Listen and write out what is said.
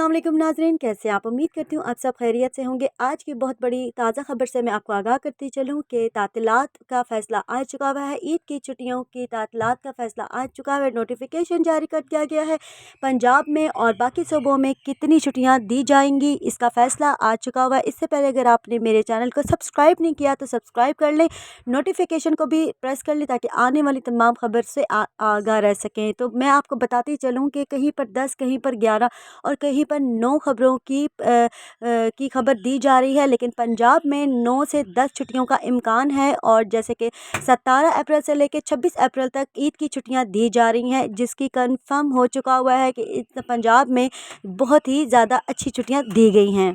अस्सलाम वालेकुम नाज़रीन, कैसे आप? उम्मीद करती हूँ आप सब खैरियत से होंगे। आज की बहुत बड़ी ताज़ा खबर से मैं आपको आगाह करती चलूँ कि तातीलात का फ़ैसला आ चुका हुआ है। ईद की छुट्टियों की तातीलात का फ़ैसला आ चुका है। नोटिफिकेशन जारी कर दिया गया है। पंजाब में और बाकी सूबों में कितनी छुट्टियाँ दी जाएंगी, इसका फ़ैसला आ चुका हुआ है। इससे पहले अगर आपने मेरे चैनल को सब्सक्राइब नहीं किया तो सब्सक्राइब कर लें, नोटिफिकेशन को भी प्रेस कर लें ताकि आने वाली तमाम खबर से आगाह रह सकें। तो मैं आपको बताती चलूँ कि कहीं पर 10, कहीं पर 11 और कहीं पर 9 खबरों की खबर दी जा रही है, लेकिन पंजाब में 9 से 10 छुट्टियों का इम्कान है। और जैसे कि 17 अप्रैल से लेकर 26 अप्रैल तक ईद की छुट्टियां दी जा रही हैं, जिसकी कंफर्म हो चुका हुआ है कि पंजाब में बहुत ही ज़्यादा अच्छी छुट्टियां दी गई हैं।